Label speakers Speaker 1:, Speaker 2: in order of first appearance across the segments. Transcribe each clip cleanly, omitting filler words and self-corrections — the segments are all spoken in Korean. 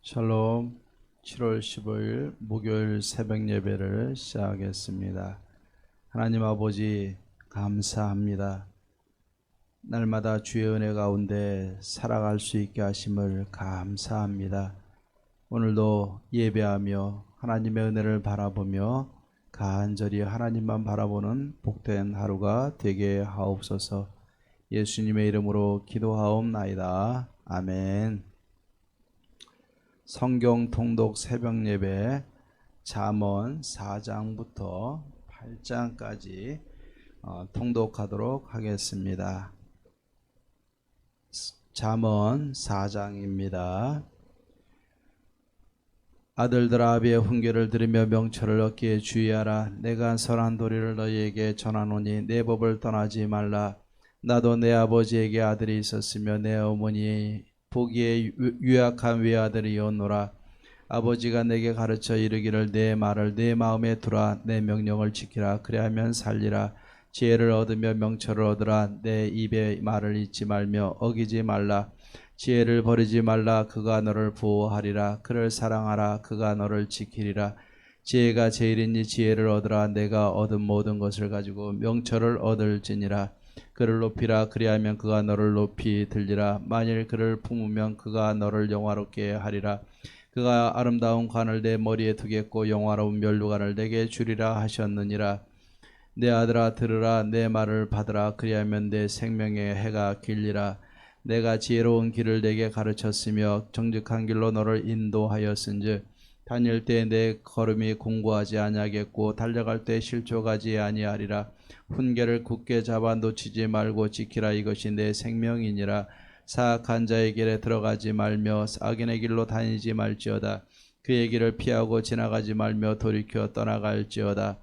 Speaker 1: 샬롬. 7월 15일 목요일 새벽 예배를 시작하겠습니다. 하나님 아버지 감사합니다. 날마다 주의 은혜 가운데 살아갈 수 있게 하심을 감사합니다. 오늘도 예배하며 하나님의 은혜를 바라보며 간절히 하나님만 바라보는 복된 하루가 되게 하옵소서. 예수님의 이름으로 기도하옵나이다. 아멘. 성경 통독 새벽 예배 잠언 4장부터 8장까지 통독하도록 하겠습니다. 잠언 4장입니다. 아들들아 아비의 훈계를 들으며 명철을 얻기에 주의하라. 내가 선한 도리를 너희에게 전하노니 내 법을 떠나지 말라. 나도 내 아버지에게 아들이 있었으며 내 어머니 보기에 유약한 외아들이었노라. 아버지가 내게 가르쳐 이르기를 내 말을 내 마음에 두라. 내 명령을 지키라. 그리하면 살리라. 지혜를 얻으며 명철을 얻으라. 내 입의 말을 잊지 말며 어기지 말라. 지혜를 버리지 말라. 그가 너를 보호하리라. 그를 사랑하라. 그가 너를 지키리라. 지혜가 제일이니 지혜를 얻으라. 내가 얻은 모든 것을 가지고 명철을 얻을지니라. 그를 높이라. 그리하면 그가 너를 높이 들리라. 만일 그를 품으면 그가 너를 영화롭게 하리라. 그가 아름다운 관을 내 머리에 두겠고 영화로운 면류관을 내게 주리라 하셨느니라. 내 아들아 들으라. 내 말을 받으라. 그리하면 내 생명의 해가 길리라. 내가 지혜로운 길을 내게 가르쳤으며 정직한 길로 너를 인도하였은즉 다닐 때 내 걸음이 공고하지 아니하겠고 달려갈 때 실족하지 아니하리라. 훈계를 굳게 잡아 놓치지 말고 지키라. 이것이 내 생명이니라. 사악한 자의 길에 들어가지 말며 악인의 길로 다니지 말지어다. 그의 길을 피하고 지나가지 말며 돌이켜 떠나갈지어다.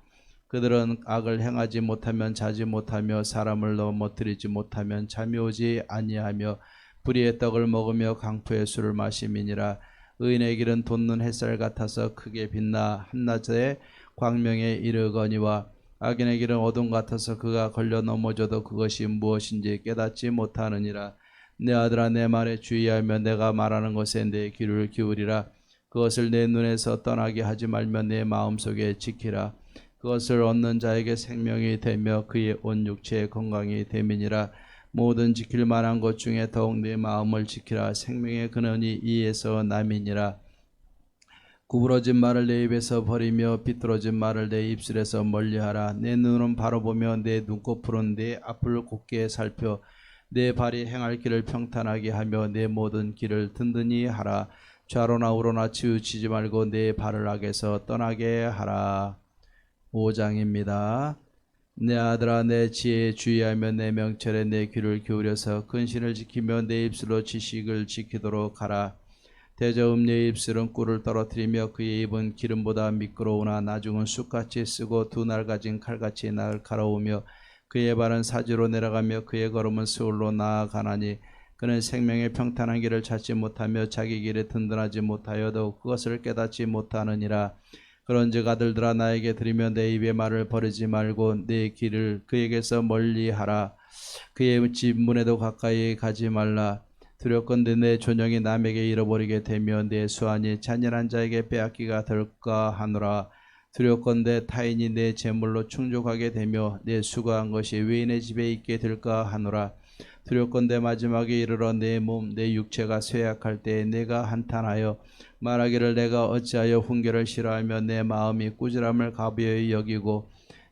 Speaker 1: 그들은 악을 행하지 못하면 자지 못하며 사람을 넘어뜨리지 못하면 잠이 오지 아니하며 불의의 떡을 먹으며 강포의 술을 마심이니라. 의인의 길은 돋는 햇살 같아서 크게 빛나 한낮에 광명에 이르거니와 악인의 길은 어둠 같아서 그가 걸려 넘어져도 그것이 무엇인지 깨닫지 못하느니라. 내 아들아 내 말에 주의하며 내가 말하는 것에 내 귀를 기울이라. 그것을 내 눈에서 떠나게 하지 말며 내 마음속에 지키라. 그것을 얻는 자에게 생명이 되며 그의 온 육체의 건강이 됨이니라. 모든 지킬 만한 것 중에 더욱 내 마음을 지키라. 생명의 근원이 이에서 남이니라. 구부러진 말을 내 입에서 버리며 비뚤어진 말을 내 입술에서 멀리하라. 내 눈은 바로 보며 내 눈꺼풀은 내 앞을 곧게 살펴 내 발이 행할 길을 평탄하게 하며 내 모든 길을 든든히 하라. 좌로나 우로나 치우치지 말고 내 발을 악에서 떠나게 하라. 5장입니다. 내 아들아 내 지혜에 주의하며 내 명철에 내 귀를 기울여서 근신을 지키며 내 입술로 지식을 지키도록 하라. 대저음녀의 입술은 꿀을 떨어뜨리며 그의 입은 기름보다 미끄러우나 나중은 쑥같이 쓰고 두 날 가진 칼같이 날카로우며 그의 발은 사지로 내려가며 그의 걸음은 스올로 나아가나니 그는 생명의 평탄한 길을 찾지 못하며 자기 길에 든든하지 못하여도 그것을 깨닫지 못하느니라. 그런즉 아들들아 나에게 들으며 내 입의 말을 버리지 말고 내 길을 그에게서 멀리하라. 그의 집 문에도 가까이 가지 말라. 두렵건대 내 존영이 남에게 잃어버리게 되며 내 수완이 잔인한 자에게 빼앗기가 될까 하노라. 두렵건대 타인이 내 재물로 충족하게 되며 내 수고한 것이 외인의 집에 있게 될까 하노라. 두렵건대 마지막에 이르러 내 몸 내 육체가 쇠약할 때에 내가 한탄하여 말하기를 내가 어찌하여 훈계를 싫어하며 내 마음이 꾸지람을 가벼이 여기고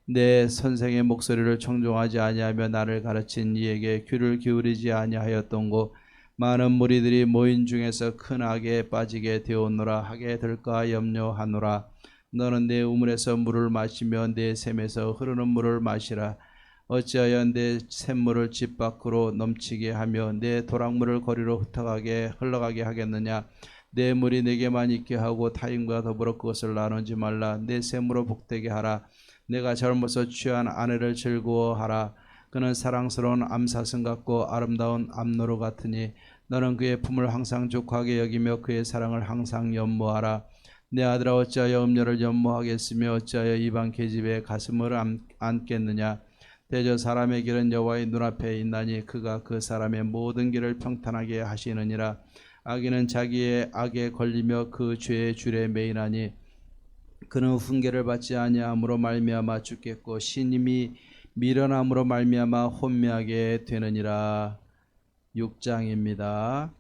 Speaker 1: 내 선생의 목소리를 청종하지 아니하며 나를 가르친 이에게 귀를 기울이지 아니하였던고. 많은 무리들이 모인 중에서 큰 악에 빠지게 되었노라 하게 될까 염려하노라. 너는 내 우물에서 물을 마시며 내 샘에서 흐르는 물을 마시라. 어찌하여 내 샘물을 집 밖으로 넘치게 하며 내 도랑물을 거리로 흘러가게 하겠느냐. 내 물이 내게만 있게 하고 타인과 더불어 그것을 나누지 말라. 내 샘으로 복되게 하라. 내가 젊어서 취한 아내를 즐거워하라. 그는 사랑스러운 암사슴 같고 아름다운 암노루 같으니 너는 그의 품을 항상 족하게 여기며 그의 사랑을 항상 연모하라. 내 아들아 어찌하여 음녀를 연모하겠으며 어찌하여 이방 계집의 가슴을 안겠느냐. 대저 사람의 길은 여호와의 눈앞에 있나니 그가 그 사람의 모든 길을 평탄하게 하시느니라. 악인은 자기의 악에 걸리며 그 죄의 줄에 매이나니 그는 훈계를 받지 아니함으로 말미암아 죽겠고 신임이 미련함으로 말미암아 혼미하게 되느니라. 6장입니다.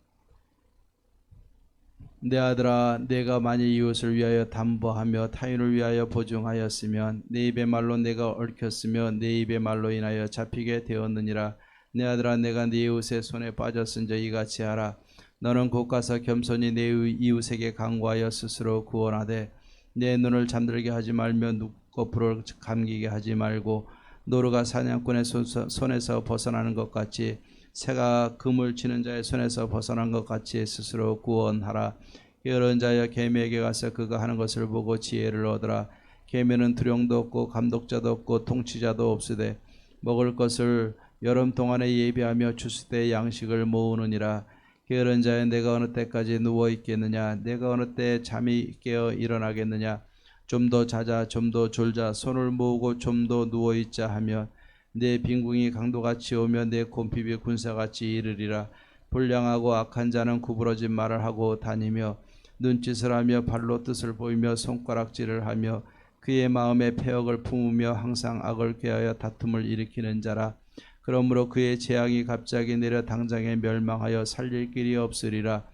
Speaker 1: 내 아들아, 내가 만일 이웃을 위하여 담보하며 타인을 위하여 보증하였으면 내 입의 말로 내가 얽혔으며 내 입의 말로 인하여 잡히게 되었느니라. 내 아들아, 내가 네 이웃의 손에 빠졌은저 이같이 하라. 너는 곧 가서 겸손히 내 이웃에게 강구하여 스스로 구원하되 내 눈을 잠들게 하지 말며 눈꺼풀을 감기게 하지 말고 노루가 사냥꾼의 손에서 벗어나는 것 같이 새가 그물 치는 자의 손에서 벗어난 것 같이 스스로 구원하라. 게으른 자여 계미에게 가서 그가 하는 것을 보고 지혜를 얻으라. 계미는 두령도 없고 감독자도 없고 통치자도 없으되 먹을 것을 여름 동안에 예비하며 추수 때 양식을 모으느니라. 게으른 자여 내가 어느 때까지 누워 있겠느냐? 내가 어느 때 잠이 깨어 일어나겠느냐? 좀 더 자자, 좀 더 졸자, 손을 모으고 좀 더 누워 있자 하며 내 빈궁이 강도같이 오며 내 곰핍이 군사같이 이르리라. 불량하고 악한 자는 구부러진 말을 하고 다니며 눈짓을 하며 발로 뜻을 보이며 손가락질을 하며 그의 마음에 패역을 품으며 항상 악을 꾀하여 다툼을 일으키는 자라. 그러므로 그의 재앙이 갑자기 내려 당장에 멸망하여 살릴 길이 없으리라.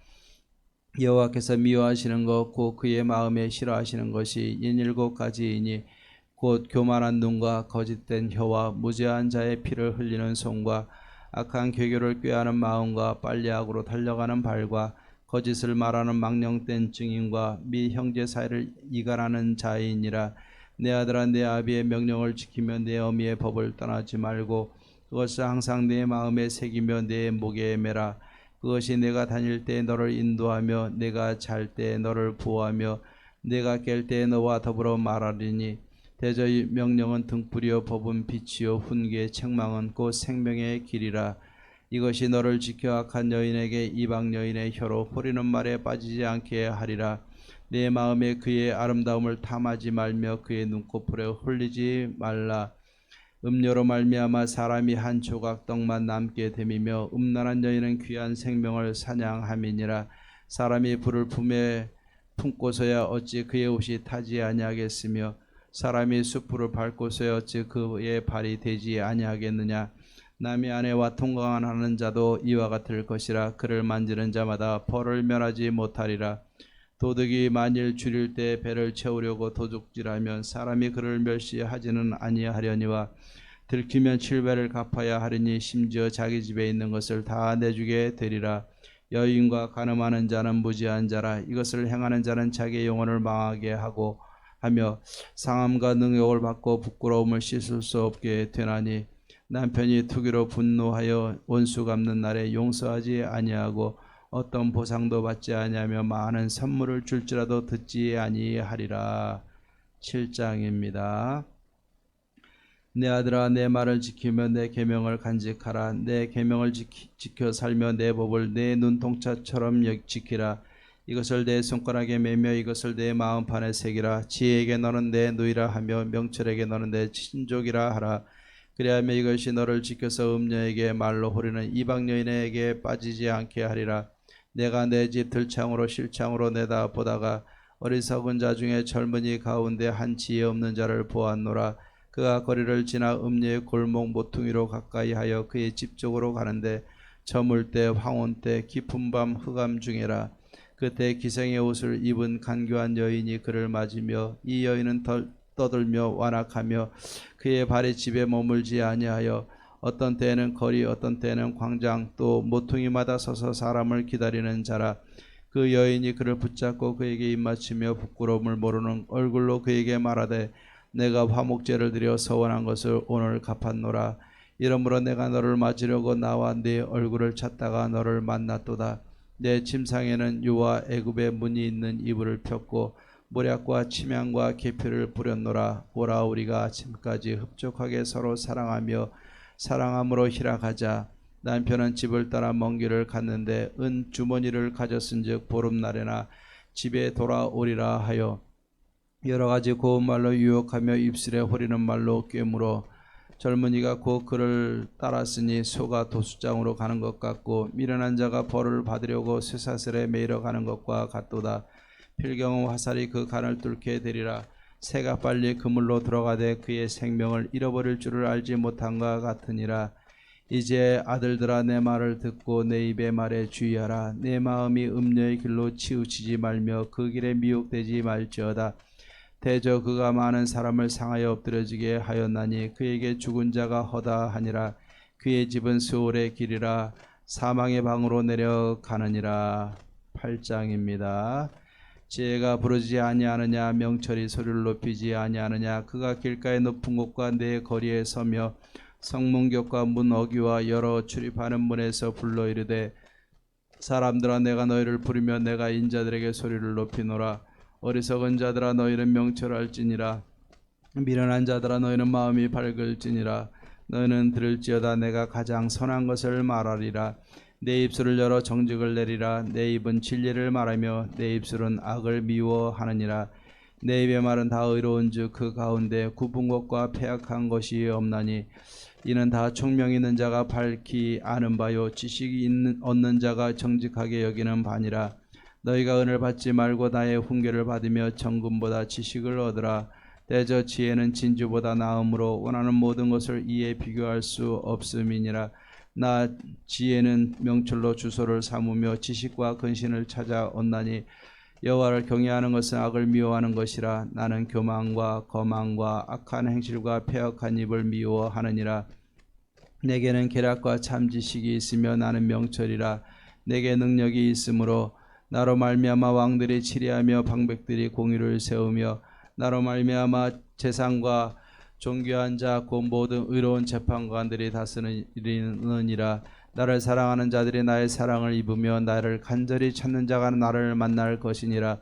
Speaker 1: 여호와께서 미워하시는 것 곧 그의 마음에 싫어하시는 것이 7가지이니 곧 교만한 눈과 거짓된 혀와 무죄한 자의 피를 흘리는 손과 악한 괴교를 꾀하는 마음과 빨리 악으로 달려가는 발과 거짓을 말하는 망령된 증인과 및 형제 사이를 이간하는 자이니라. 내 아들아, 내 아비의 명령을 지키며 내 어미의 법을 떠나지 말고 그것을 항상 내 마음에 새기며 내 목에 매라. 그것이 내가 다닐 때 너를 인도하며 내가 잘 때 너를 보호하며 내가 깰 때 너와 더불어 말하리니. 대저의 명령은 등불이요 법은 빛이요 훈계의 책망은 곧 생명의 길이라. 이것이 너를 지켜 악한 여인에게 이방 여인의 혀로 호리는 말에 빠지지 않게 하리라. 내 마음에 그의 아름다움을 탐하지 말며 그의 눈꺼풀에 홀리지 말라. 음료로 말미암아 사람이 한 조각 떡만 남게 됨이며 음란한 여인은 귀한 생명을 사냥함이니라. 사람이 불을 품고서야 어찌 그의 옷이 타지 아니하겠으며 사람이 숯불을 밟고서야 어찌 그의 발이 되지 아니하겠느냐. 남의 아내와 통관하는 자도 이와 같을 것이라. 그를 만지는 자마다 벌을 면하지 못하리라. 도둑이 만일 줄일 때 배를 채우려고 도둑질하면 사람이 그를 멸시하지는 아니하려니와 들키면 7배를 갚아야 하리니 심지어 자기 집에 있는 것을 다 내주게 되리라. 여인과 간음하는 자는 무지한 자라. 이것을 행하는 자는 자기의 영혼을 망하게 하며 상함과 능욕을 받고 부끄러움을 씻을 수 없게 되나니. 남편이 투기로 분노하여 원수 갚는 날에 용서하지 아니하고 어떤 보상도 받지 아니하며 많은 선물을 줄지라도 듣지 아니하리라. 7장입니다. 내 아들아, 내 말을 지키며 내 계명을 간직하라. 내 계명을 지켜 살며 내 법을 내 눈동자처럼 지키라. 이것을 내 손가락에 매며 이것을 내 마음판에 새기라. 지혜에게 너는 내 누이라 하며 명철에게 너는 내 친족이라 하라. 그리하면 이것이 너를 지켜서 음녀에게 말로 호리는 이방 여인에게 빠지지 않게 하리라. 내가 내 집 들창으로 실창으로 내다보다가 어리석은 자 중에 젊은이 가운데 한 지혜 없는 자를 보았노라. 그가 거리를 지나 음녀의 골목 모퉁이로 가까이 하여 그의 집 쪽으로 가는데 저물 때 황혼 때 깊은 밤 흑암 중에라. 그때 기생의 옷을 입은 간교한 여인이 그를 맞으며 이 여인은 떠들며 완악하며 그의 발이 집에 머물지 아니하여 어떤 때에는 거리 어떤 때에는 광장 또 모퉁이마다 서서 사람을 기다리는 자라. 그 여인이 그를 붙잡고 그에게 입맞추며 부끄러움을 모르는 얼굴로 그에게 말하되 내가 화목제를 드려 서원한 것을 오늘 갚았노라. 이러므로 내가 너를 맞으려고 나와 네 얼굴을 찾다가 너를 만났도다. 내 침상에는 유와 애굽의 문이 있는 이불을 폈고 모략과 침향과 계피를 뿌렸노라. 오라, 우리가 아침까지 흡족하게 서로 사랑함으로 희락하자. 남편은 집을 떠나 먼 길을 갔는데 은 주머니를 가졌은즉 보름날에나 집에 돌아오리라 하여 여러 가지 고운 말로 유혹하며 입술에 호리는 말로 꿰물어 젊은이가 곧 그를 따랐으니 소가 도수장으로 가는 것 같고 미련한 자가 벌을 받으려고 쇠사슬에 매이러 가는 것과 같도다. 필경은 화살이 그 간을 뚫게 되리라. 새가 빨리 그물로 들어가되 그의 생명을 잃어버릴 줄을 알지 못한과 같으니라. 이제 아들들아 내 말을 듣고 내 입의 말에 주의하라. 내 마음이 음녀의 길로 치우치지 말며 그 길에 미혹되지 말지어다. 대저 그가 많은 사람을 상하여 엎드려지게 하였나니 그에게 죽은 자가 허다하니라. 그의 집은 스올의 길이라 사망의 방으로 내려가느니라. 8장입니다. 지혜가 부르지 아니하느냐, 명철이 소리를 높이지 아니하느냐. 그가 길가의 높은 곳과 내 거리에 서며 성문격과 문 어귀와 여러 출입하는 문에서 불러 이르되, 사람들아 내가 너희를 부르며 내가 인자들에게 소리를 높이노라. 어리석은 자들아 너희는 명철할지니라. 미련한 자들아 너희는 마음이 밝을지니라. 너희는 들을지어다 내가 가장 선한 것을 말하리라. 내 입술을 열어 정직을 내리라. 내 입은 진리를 말하며 내 입술은 악을 미워하느니라. 내 입의 말은 다 의로운즉 그 가운데 굽은 것과 패악한 것이 없나니 이는 다 총명 있는 자가 밝히 아는 바요 지식이 얻는 자가 정직하게 여기는 바니라. 너희가 은을 받지 말고 나의 훈계를 받으며 정금보다 지식을 얻으라. 대저 지혜는 진주보다 나음으로 원하는 모든 것을 이에 비교할 수 없음이니라. 나 지혜는 명철로 주소를 삼으며 지식과 근신을 찾아 얻나니 여호와를 경외하는 것은 악을 미워하는 것이라. 나는 교만과 거만과 악한 행실과 패역한 입을 미워하느니라. 내게는 계략과 참 지식이 있으며 나는 명철이라. 내게 능력이 있으므로 나로 말미암아 왕들이 치리하며 방백들이 공의를 세우며 나로 말미암아 재상과 존귀한 자 곧 모든 의로운 재판관들이 다스리느니라. 나를 사랑하는 자들이 나의 사랑을 입으며 나를 간절히 찾는 자가 나를 만날 것이니라.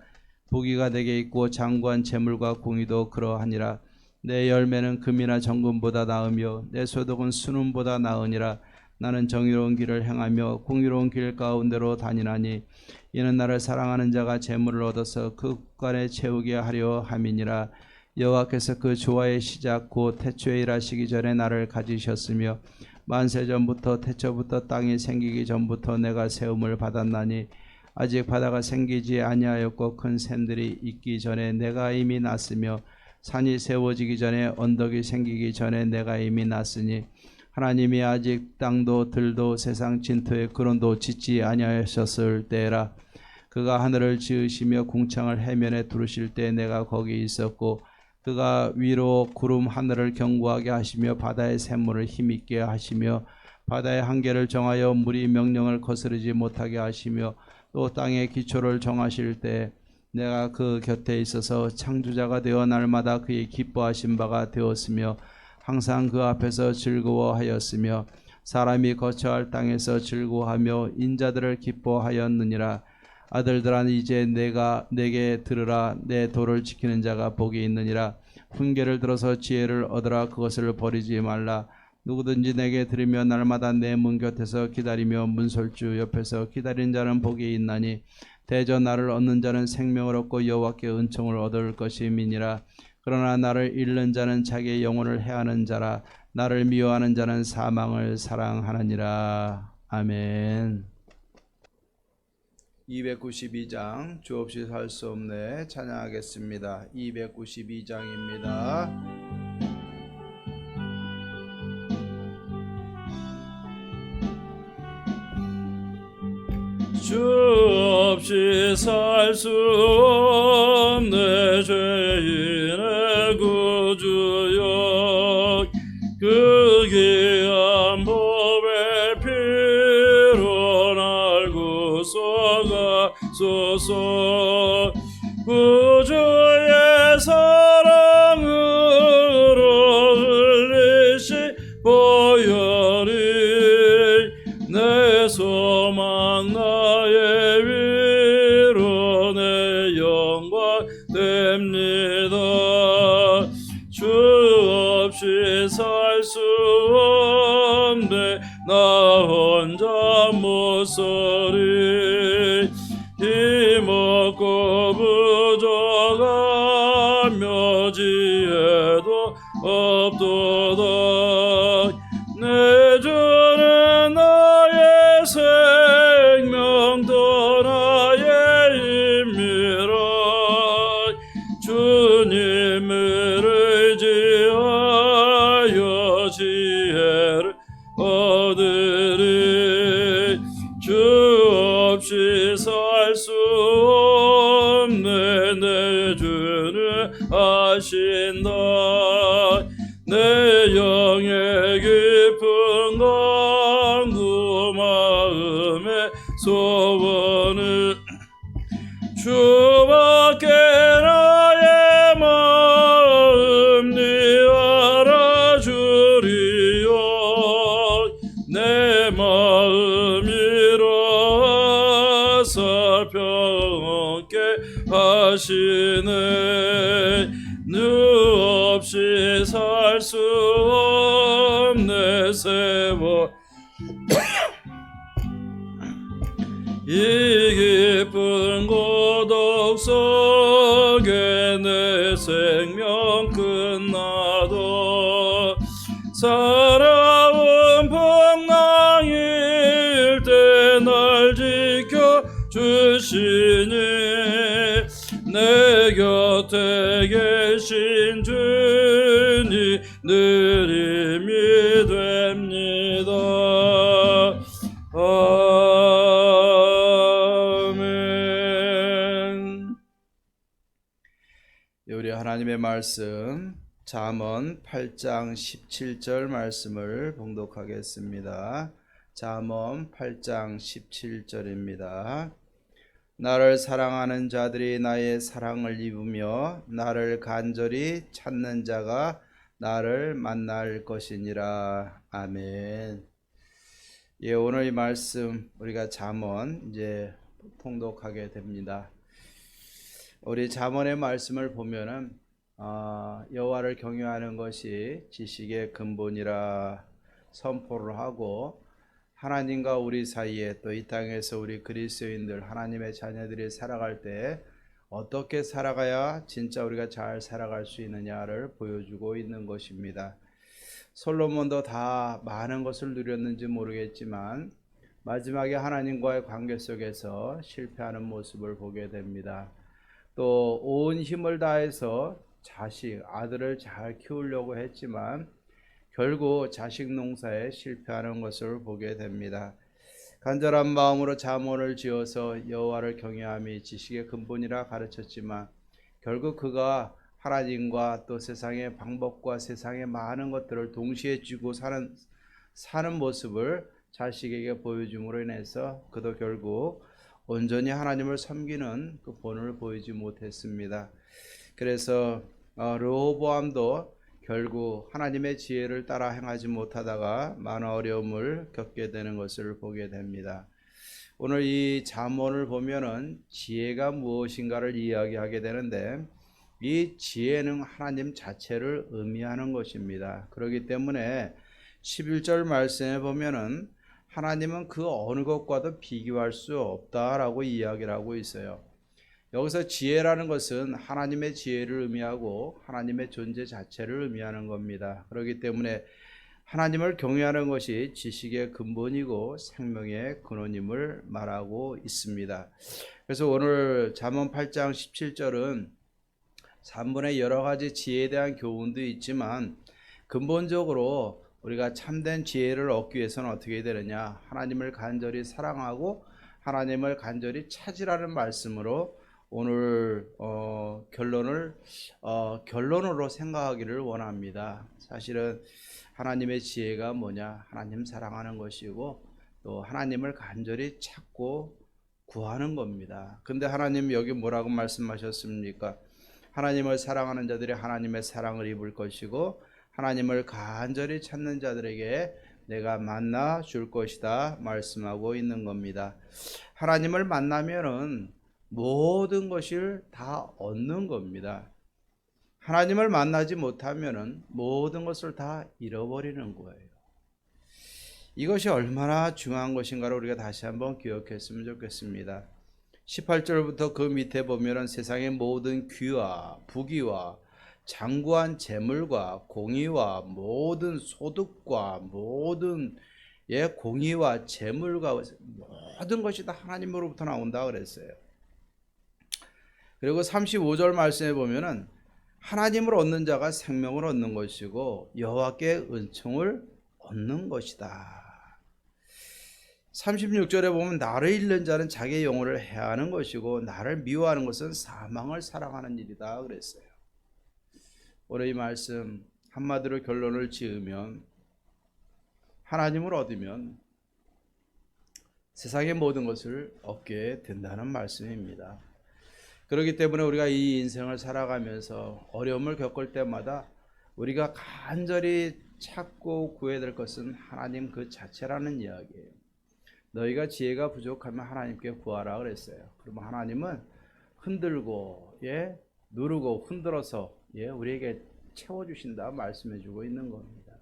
Speaker 1: 부귀가 내게 있고 장관 재물과 공의도 그러하니라. 내 열매는 금이나 정금보다 나으며 내 소득은 순음보다 나으니라. 나는 정의로운 길을 행하며 공의로운 길 가운데로 다니나니 이는 나를 사랑하는 자가 재물을 얻어서 그 국간에 채우게 하려 함이니라. 여호와께서 그 조화의 시작 곧 태초에 일하시기 전에 나를 가지셨으며 만세 전부터 태초부터 땅이 생기기 전부터 내가 세움을 받았나니 아직 바다가 생기지 아니하였고 큰 샘들이 있기 전에 내가 이미 났으며 산이 세워지기 전에 언덕이 생기기 전에 내가 이미 났으니 하나님이 아직 땅도 들도 세상 진토에 근원도 짓지 아니하셨을 때라. 그가 하늘을 지으시며 궁창을 해면에 두르실 때 내가 거기 있었고 그가 위로 구름 하늘을 견고하게 하시며 바다의 샘물을 힘있게 하시며 바다의 한계를 정하여 물이 명령을 거스르지 못하게 하시며 또 땅의 기초를 정하실 때 내가 그 곁에 있어서 창조자가 되어 날마다 그의 기뻐하신 바가 되었으며 항상 그 앞에서 즐거워하였으며 사람이 거처할 땅에서 즐거워하며 인자들을 기뻐하였느니라. 아들들아 이제 내게 들으라. 내 도를 지키는 자가 복이 있느니라. 훈계를 들어서 지혜를 얻으라. 그것을 버리지 말라. 누구든지 내게 들으며 날마다 내 문 곁에서 기다리며 문설주 옆에서 기다리는 자는 복이 있나니 대저 나를 얻는 자는 생명을 얻고 여호와께 은총을 얻을 것임이니라. 그러나 나를 잃는 자는 자기의 영혼을 해하는 자라. 나를 미워하는 자는 사망을 사랑하느니라. 아멘. 292장 주 없이 살 수 없네 찬양하겠습니다. 292장입니다.
Speaker 2: 주 없이 살 수 없네 죄인의 구주여 그 귀한 법의 피로 날 구속하소서. 구주의 사랑으로 흘리신 보혈이 내 소망 나의 위로 내 영광 됩니다. 주 없이 살 수 없네 나 혼자 못 서리. 힘없고 부족하며 지혜도 없도다. 살 수 없네. 내 주는 아신다. 내 영의 깊은 강구 마음의 소원을 주밖에 나의 마음 네 알아주리요. 내 마음이라 살펴게 하시네. 너 없이 살 수 없네. 세월 이 깊은 고독 속에 내 생명 끝나도 살아온 풍랑일 때 날 지켜 주시니 내 곁에 계신 주님 늘 힘이 됩니다. 아멘.
Speaker 1: 우리 하나님의 말씀 잠언 8장 17절 말씀을 봉독하겠습니다. 잠언 8장 17절입니다. 나를 사랑하는 자들이 나의 사랑을 입으며 나를 간절히 찾는 자가 나를 만날 것이니라. 아멘. 예, 오늘 이 말씀 우리가 잠언 이제 통독하게 됩니다. 우리 잠언의 말씀을 보면은 여호와를 경외하는 것이 지식의 근본이라 선포를 하고, 하나님과 우리 사이에 또 이 땅에서 우리 그리스도인들 하나님의 자녀들이 살아갈 때 어떻게 살아가야 진짜 우리가 잘 살아갈 수 있느냐를 보여주고 있는 것입니다. 솔로몬도 다 많은 것을 누렸는지 모르겠지만 마지막에 하나님과의 관계 속에서 실패하는 모습을 보게 됩니다. 또 온 힘을 다해서 아들을 잘 키우려고 했지만 결국 자식 농사에 실패하는 것을 보게 됩니다. 간절한 마음으로 잠언을 지어서 여호와를 경외함이 지식의 근본이라 가르쳤지만 결국 그가 하나님과 또 세상의 방법과 세상의 많은 것들을 동시에 쥐고 사는 모습을 자식에게 보여줌으로 인해서 그도 결국 온전히 하나님을 섬기는 그 본을 보이지 못했습니다. 그래서 르호보암도 결국 하나님의 지혜를 따라 행하지 못하다가 많은 어려움을 겪게 되는 것을 보게 됩니다. 오늘 이 잠언을 보면은 지혜가 무엇인가를 이야기하게 되는데, 이 지혜는 하나님 자체를 의미하는 것입니다. 그렇기 때문에 11절 말씀에 보면은 하나님은 그 어느 것과도 비교할 수 없다라고 이야기를 하고 있어요. 여기서 지혜라는 것은 하나님의 지혜를 의미하고 하나님의 존재 자체를 의미하는 겁니다. 그렇기 때문에 하나님을 경외하는 것이 지식의 근본이고 생명의 근원임을 말하고 있습니다. 그래서 오늘 잠언 8장 17절은 3분의 여러 가지 지혜에 대한 교훈도 있지만 근본적으로 우리가 참된 지혜를 얻기 위해서는 어떻게 되느냐, 하나님을 간절히 사랑하고 하나님을 간절히 찾으라는 말씀으로 오늘 결론으로 생각하기를 원합니다. 사실은 하나님의 지혜가 뭐냐, 하나님 사랑하는 것이고 또 하나님을 간절히 찾고 구하는 겁니다. 근데 하나님 여기 뭐라고 말씀하셨습니까? 하나님을 사랑하는 자들이 하나님의 사랑을 입을 것이고 하나님을 간절히 찾는 자들에게 내가 만나 줄 것이다 말씀하고 있는 겁니다. 하나님을 만나면은 모든 것을 다 얻는 겁니다. 하나님을 만나지 못하면은 모든 것을 다 잃어버리는 거예요. 이것이 얼마나 중요한 것인가를 우리가 다시 한번 기억했으면 좋겠습니다. 18절부터 그 밑에 보면은 세상의 모든 귀와 부귀와 장구한 재물과 공의와 모든 소득과 모든 공의와 재물과 모든 것이 다 하나님으로부터 나온다 그랬어요. 그리고 35절 말씀에 보면은 하나님을 얻는 자가 생명을 얻는 것이고 여호와께 은총을 얻는 것이다. 36절에 보면 나를 잃는 자는 자기의 영혼을 해하는 것이고 나를 미워하는 것은 사망을 사랑하는 일이다 그랬어요. 오늘 이 말씀 한마디로 결론을 지으면 하나님을 얻으면 세상의 모든 것을 얻게 된다는 말씀입니다. 그렇기 때문에 우리가 이 인생을 살아가면서 어려움을 겪을 때마다 우리가 간절히 찾고 구해야 될 것은 하나님 그 자체라는 이야기예요. 너희가 지혜가 부족하면 하나님께 구하라 그랬어요. 그러면 하나님은 흔들고 누르고 흔들어서 우리에게 채워주신다 말씀해주고 있는 겁니다.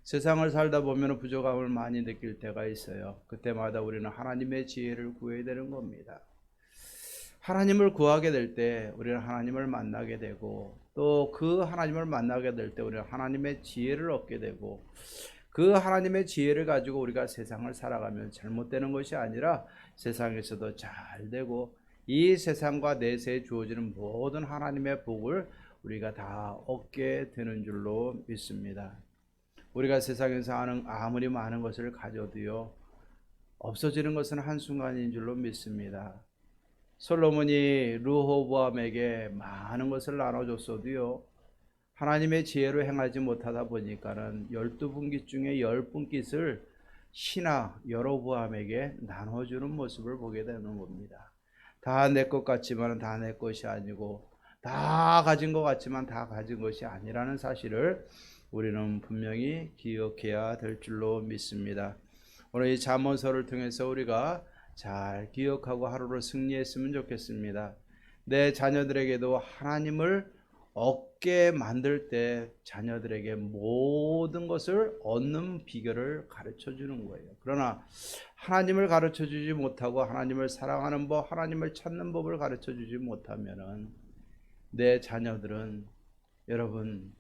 Speaker 1: 세상을 살다 보면 부족함을 많이 느낄 때가 있어요. 그때마다 우리는 하나님의 지혜를 구해야 되는 겁니다. 하나님을 구하게 될 때 우리는 하나님을 만나게 되고 또 그 하나님을 만나게 될 때 우리는 하나님의 지혜를 얻게 되고 그 하나님의 지혜를 가지고 우리가 세상을 살아가면 잘못되는 것이 아니라 세상에서도 잘 되고 이 세상과 내세에 주어지는 모든 하나님의 복을 우리가 다 얻게 되는 줄로 믿습니다. 우리가 세상에서 하는 아무리 많은 것을 가져도요 없어지는 것은 한순간인 줄로 믿습니다. 솔로몬이 르호보암에게 많은 것을 나눠줬어도요 하나님의 지혜로 행하지 못하다 보니까는 12분깃 중에 10분깃을 신하 여로보암에게 나눠주는 모습을 보게 되는 겁니다. 다 내 것 같지만 다 내 것이 아니고 다 가진 것 같지만 다 가진 것이 아니라는 사실을 우리는 분명히 기억해야 될 줄로 믿습니다. 오늘 이 잠언서를 통해서 우리가 잘 기억하고 하루를 승리했으면 좋겠습니다. 내 자녀들에게도 하나님을 얻게 만들 때 자녀들에게 모든 것을 얻는 비결을 가르쳐 주는 거예요. 그러나 하나님을 가르쳐 주지 못하고 하나님을 사랑하는 법, 하나님을 찾는 법을 가르쳐 주지 못하면은 내 자녀들은 여러분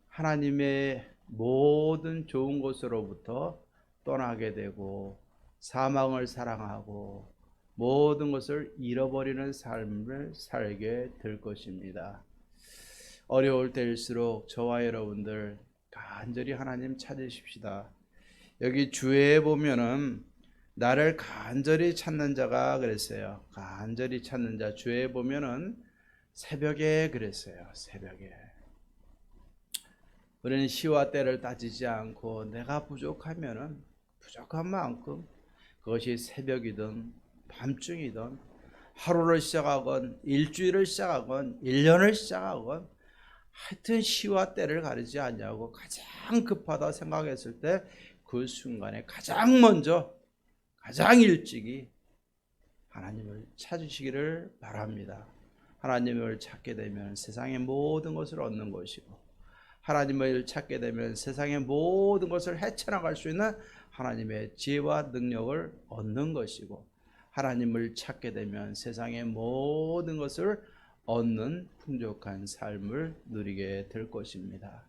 Speaker 1: 하나님의 모든 좋은 것으로부터 떠나게 되고 사망을 사랑하고 모든 것을 잃어버리는 삶을 살게 될 것입니다. 어려울 때일수록 저와 여러분들 간절히 하나님 찾으십시다. 여기 주에 보면은 나를 간절히 찾는 자가 그랬어요. 간절히 찾는 자 주에 보면은 새벽에 그랬어요. 새벽에 우리는 시와 때를 따지지 않고 내가 부족하면은 부족한 만큼 그것이 새벽이든 밤중이든 하루를 시작하건 일주일을 시작하건 1년을 시작하건 하여튼 시와 때를 가리지 않냐고 가장 급하다 생각했을 때 그 순간에 가장 먼저 가장 일찍이 하나님을 찾으시기를 바랍니다. 하나님을 찾게 되면 세상의 모든 것을 얻는 것이고 하나님을 찾게 되면 세상의 모든 것을 헤쳐나갈 수 있는 하나님의 지혜와 능력을 얻는 것이고 하나님을 찾게 되면 세상의 모든 것을 얻는 풍족한 삶을 누리게 될 것입니다.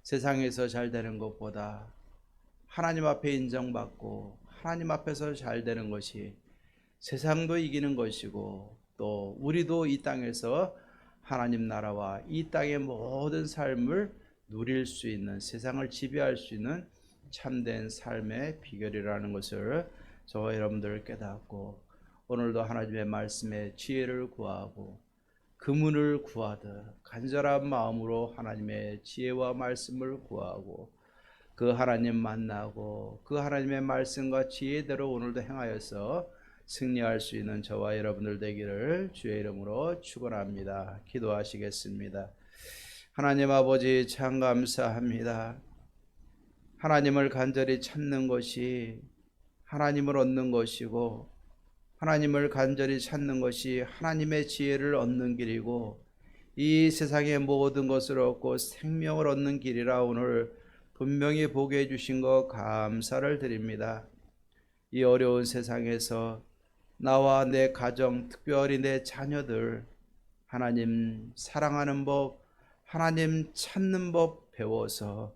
Speaker 1: 세상에서 잘 되는 것보다 하나님 앞에 인정받고 하나님 앞에서 잘 되는 것이 세상도 이기는 것이고 또 우리도 이 땅에서 하나님 나라와 이 땅의 모든 삶을 누릴 수 있는 세상을 지배할 수 있는 참된 삶의 비결이라는 것을 저와 여러분들 깨닫고 오늘도 하나님의 말씀에 지혜를 구하고 금은을 구하듯 간절한 마음으로 하나님의 지혜와 말씀을 구하고 그 하나님 만나고 그 하나님의 말씀과 지혜대로 오늘도 행하여서 승리할 수 있는 저와 여러분들 되기를 주의 이름으로 축원합니다. 기도하시겠습니다. 하나님 아버지 참 감사합니다. 하나님을 간절히 찾는 것이 하나님을 얻는 것이고 하나님을 간절히 찾는 것이 하나님의 지혜를 얻는 길이고 이 세상의 모든 것을 얻고 생명을 얻는 길이라 오늘 분명히 보게 해주신 것 감사를 드립니다. 이 어려운 세상에서 나와 내 가정, 특별히 내 자녀들 하나님 사랑하는 법, 하나님 찾는 법 배워서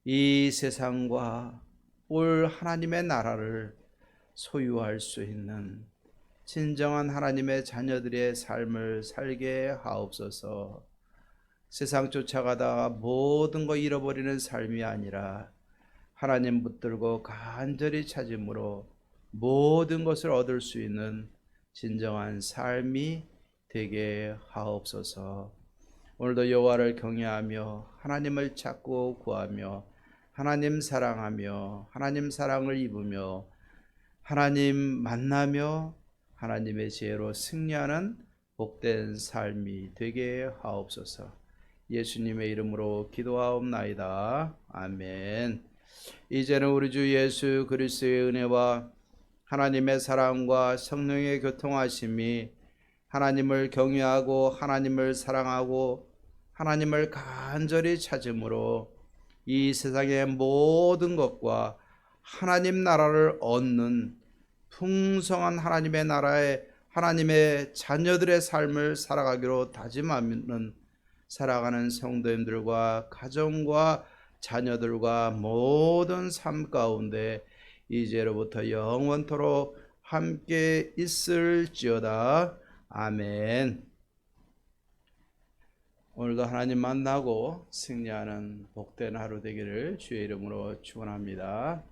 Speaker 1: 이 세상과 올 하나님의 나라를 소유할 수 있는 진정한 하나님의 자녀들의 삶을 살게 하옵소서. 세상 쫓아가다가 모든 거 잃어버리는 삶이 아니라 하나님 붙들고 간절히 찾음으로 모든 것을 얻을 수 있는 진정한 삶이 되게 하옵소서. 오늘도 여호와를 경외하며 하나님을 찾고 구하며 하나님 사랑하며 하나님 사랑을 입으며 하나님 만나며 하나님의 지혜로 승리하는 복된 삶이 되게 하옵소서. 예수님의 이름으로 기도하옵나이다. 아멘. 이제는 우리 주 예수 그리스도의 은혜와 하나님의 사랑과 성령의 교통하심이 하나님을 경외하고 하나님을 사랑하고 하나님을 간절히 찾음으로 이 세상의 모든 것과 하나님 나라를 얻는 풍성한 하나님의 나라의 하나님의 자녀들의 삶을 살아가기로 다짐하는 살아가는 성도님들과 가정과 자녀들과 모든 삶 가운데 이제로부터 영원토록 함께 있을지어다. 아멘. 오늘도 하나님 만나고 승리하는 복된 하루 되기를 주의 이름으로 축원합니다.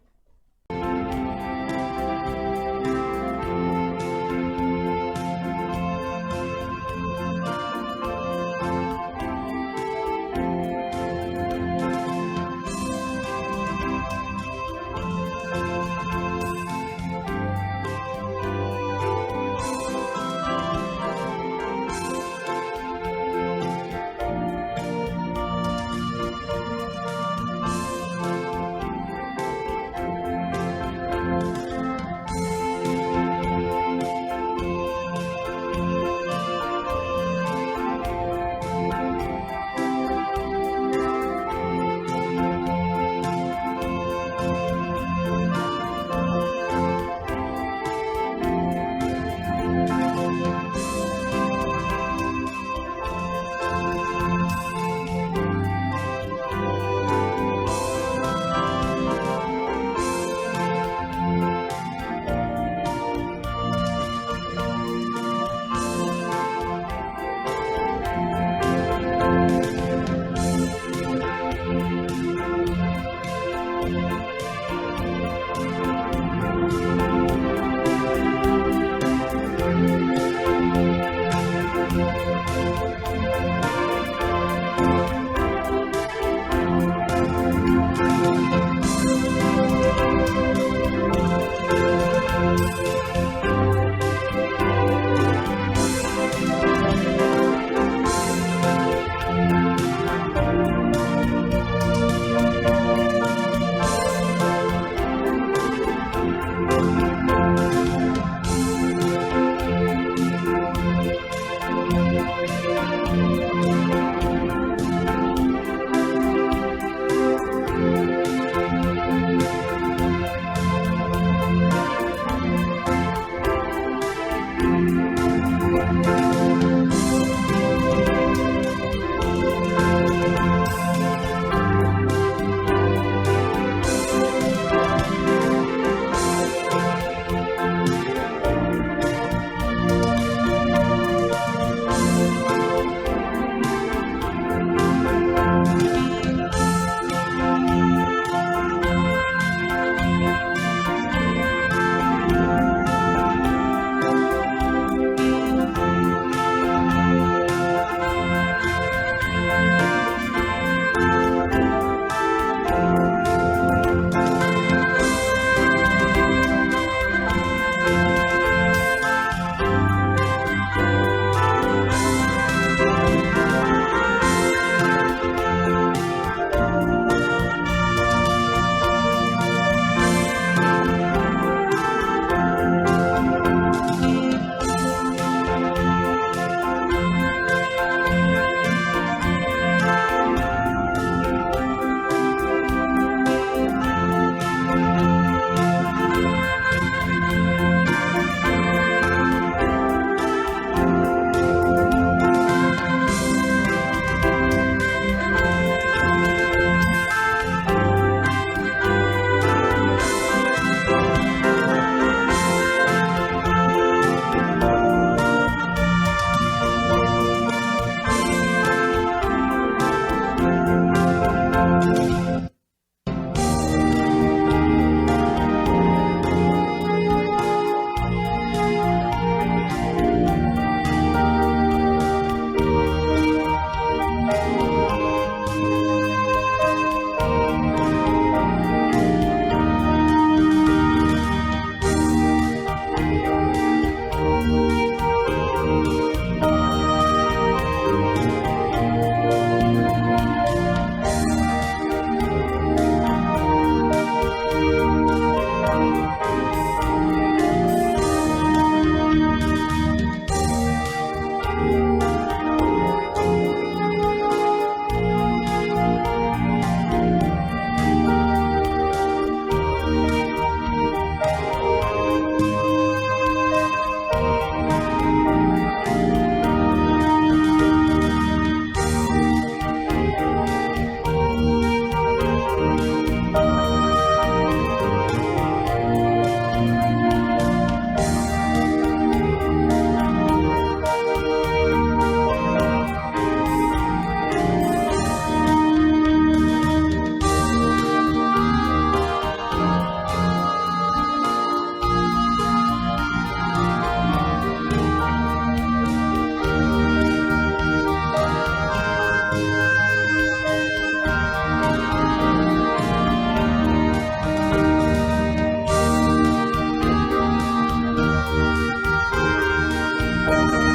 Speaker 2: 아멘.